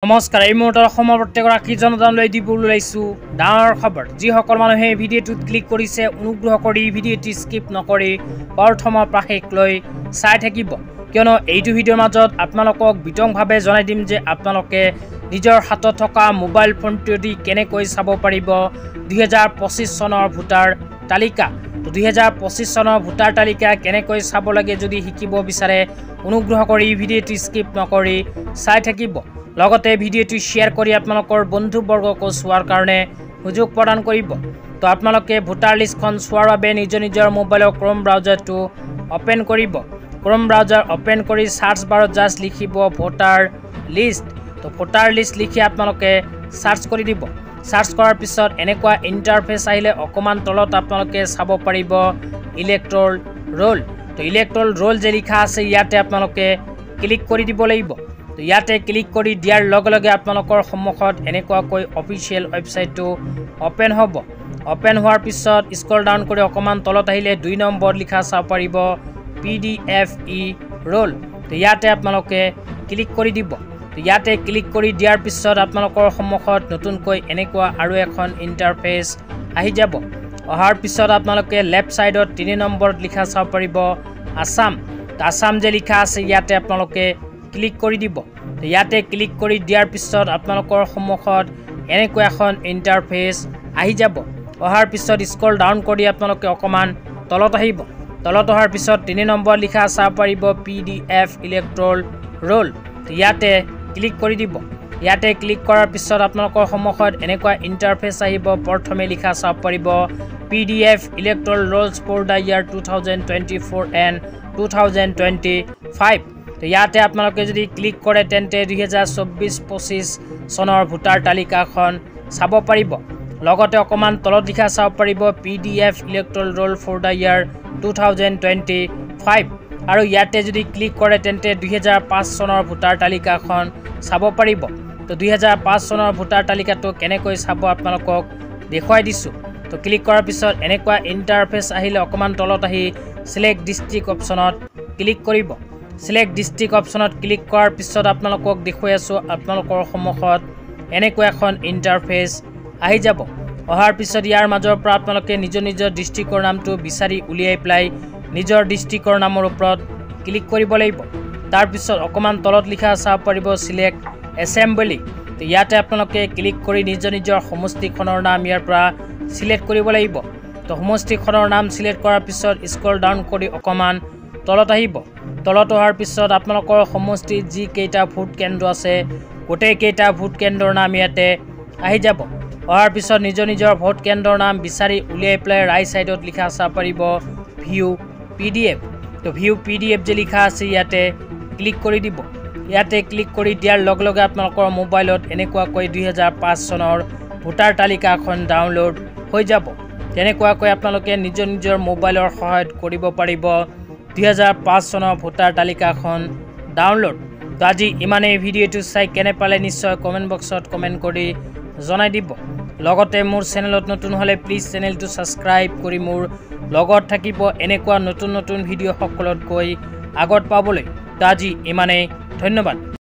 নমস্কাৰ এই মুহূৰ্তৰ অসমৰ প্ৰত্যেকগৰাকী জনতালৈ দিবলৈ ওলাইছোঁ ডাঙৰ খবৰ। যিসকল মানুহে ভিডিঅ'টোত ক্লিক কৰিছে অনুগ্ৰহ কৰি ভিডিঅ'টি স্কিপ নকৰি প্ৰথমৰ পৰা শেষলৈ চাই থাকিব, কিয়নো এইটো ভিডিঅ'ৰ মাজত আপোনালোকক বিতংভাৱে জনাই দিম যে আপোনালোকে নিজৰ হাতত থকা মোবাইল ফোনটোৱেদি কেনেকৈ চাব পাৰিব 2025 চনৰ ভোটাৰ তালিকা। তো 2025 চনৰ ভোটাৰ তালিকা কেনেকৈ চাব লাগে যদি শিকিব বিচাৰে অনুগ্ৰহ কৰি ভিডিঅ'টি স্কিপ নকৰি চাই থাকিব। লগতে ভিডিঅ'টো শ্বেয়াৰ কৰি আপোনালোকৰ বন্ধুবৰ্গকো চোৱাৰ কাৰণে সুযোগ প্ৰদান কৰিব। তো আপোনালোকে ভোটাৰ লিষ্টখন চোৱাৰ বাবে নিজৰ মোবাইলৰ ক্ৰোম ব্ৰাউজাৰটো অপেন কৰিব। ক্ৰোম ব্ৰাউজাৰ অপেন কৰি সাৰ্চ বাৰত জাষ্ট লিখিব ভোটাৰ লিষ্ট। তো ভোটাৰ লিষ্ট লিখি আপোনালোকে সাৰ্চ কৰি দিব। সাৰ্চ কৰাৰ পিছত এনেকুৱা ইণ্টাৰফেচ আহিলে অকমান তলত আপোনালোকে চাব পাৰিব ইলেক্ট্ৰল ৰোল। তো ইলেক্ট্ৰল ৰোল যে লিখা আছে ইয়াতে আপোনালোকে ক্লিক কৰি দিব লাগিব। তো ইয়াতে ক্লিক কৰি দিয়াৰ লগে লগে আপোনালোকৰ সন্মুখত এনেকুৱাকৈ অফিচিয়েল ৱেবছাইটটো অপেন হ'ব। অপেন হোৱাৰ পিছত স্ক্ৰল ডাউন কৰি অকমান তলত আহিলে 2 নম্বৰ লিখা চাব পাৰিব PDF ৰোল। তো ইয়াতে আপোনালোকে ক্লিক কৰি দিব। তো ইয়াতে ক্লিক কৰি দিয়াৰ পিছত আপোনালোকৰ সন্মুখত নতুনকৈ এনেকুৱা আৰু এখন ইণ্টাৰফেচ আহি যাব। অহাৰ পিছত আপোনালোকে লেফ্ট ছাইডত 3 নম্বৰত লিখা চাব পাৰিব আসাম। তো আসাম যে লিখা আছে ইয়াতে আপোনালোকে ক্লিক কৰি দিব। তো ইয়াতে ক্লিক কৰি দিয়াৰ পিছত আপোনালোকৰ সন্মুখত এনেকুৱা এখন ইণ্টাৰফেচ আহি যাব। অহাৰ পিছত স্ক্ৰল ডাউন কৰি আপোনালোকে অকমান তলত আহিব। তলত অহাৰ পিছত 3 নম্বৰ লিখা চাব পাৰিব PDF ইলেক্ট্ৰল ৰোল। তো ইয়াতে ক্লিক কৰি দিব। ইয়াতে ক্লিক কৰাৰ পিছত আপোনালোকৰ সন্মুখত এনেকুৱা ইণ্টাৰফেচ আহিব। প্ৰথমে লিখা চাব পাৰিব PDF electoral rolls for the year 2024 and 2025। তো ইয়াতে আপোনালোকে যদি ক্লিক কৰে তেন্তে 2024-25 চনৰ ভোটাৰ তালিকাখন চাব পাৰিব। লগতে অকমান তলত লিখা চাব পাৰিব PDF electoral roll for the year 2025 আৰু ইয়াতে যদি ক্লিক কৰে তেন্তে 2005 চনৰ ভোটাৰ তালিকাখন চাব পাৰিব। তো 2005 চনৰ ভোটাৰ তালিকাটো কেনেকৈ চাব আপোনালোকক দেখুৱাই দিছোঁ। তো ক্লিক কৰাৰ পিছত এনেকুৱা ইণ্টাৰফেচ আহিলে অকমান তলত আহি সিলেক্ট ডিষ্ট্ৰিক্ট অপশ্যনত ক্লিক কৰিব। সিলেক্ট ডিষ্ট্ৰিক্ট অপশ্যনত ক্লিক কৰাৰ পিছত আপোনালোকক দেখুৱাই আছোঁ আপোনালোকৰ সন্মুখত এনেকুৱা এখন ইণ্টাৰফেচ আহি যাব। অহাৰ পিছত ইয়াৰ মাজৰ পৰা আপোনালোকে নিজৰ ডিষ্ট্ৰিক্টৰ নামটো বিচাৰি উলিয়াই পেলাই নিজৰ ডিষ্ট্ৰিক্টৰ নামৰ ওপৰত ক্লিক কৰিব লাগিব। তাৰপিছত অকমান তলত লিখা চাব পাৰিব চিলেক্ট এছেম্বলি। তো ইয়াতে আপোনালোকে ক্লিক কৰি নিজৰ সমষ্টিখনৰ নাম ইয়াৰ পৰা চিলেক্ট কৰিব লাগিব। তো সমষ্টিখনৰ নাম চিলেক্ট কৰাৰ পিছত স্ক্ৰল ডাউন কৰি অকমান তলত আহিব। তলত অহাৰ পিছত আপোনালোকৰ সমষ্টিত যি কেইটা ভোট কেন্দ্ৰ আছে গোটেইকেইটা ভোট কেন্দ্ৰৰ নাম ইয়াতে আহি যাব। অহাৰ পিছত নিজৰ ভোট কেন্দ্ৰৰ নাম বিচাৰি উলিয়াই পেলাই ৰাইট ছাইডত লিখা চাব পাৰিব ভিউ PDF। তো ভিউ PDF যে লিখা আছে ইয়াতে ক্লিক কৰি দিব। ইয়াতে ক্লিক কৰি দিয়াৰ লগে লগে আপোনালোকৰ মোবাইলত এনেকুৱাকৈ 2005 চনৰ ভোটাৰ তালিকাখন ডাউনলোড হৈ যাব। তেনেকুৱাকৈ আপোনালোকে নিজৰ মোবাইলৰ সহায়ত কৰিব পাৰিব 2005 চনৰ ভোটাৰ তালিকাখন ডাউনলোড। তো আজি ইমানেই। ভিডিঅ'টো চাই কেনে পালে নিশ্চয় কমেণ্ট বক্সত কমেণ্ট কৰি জনাই দিব। লগতে মোৰ চেনেলত নতুন হ'লে প্লিজ চেনেলটো ছাবস্ক্ৰাইব কৰি মোৰ লগত থাকিব এনেকুৱা নতুন ভিডিঅ' সকলোতকৈ আগত পাবলৈ। তো আজি ইমানেই, ধন্যবাদ।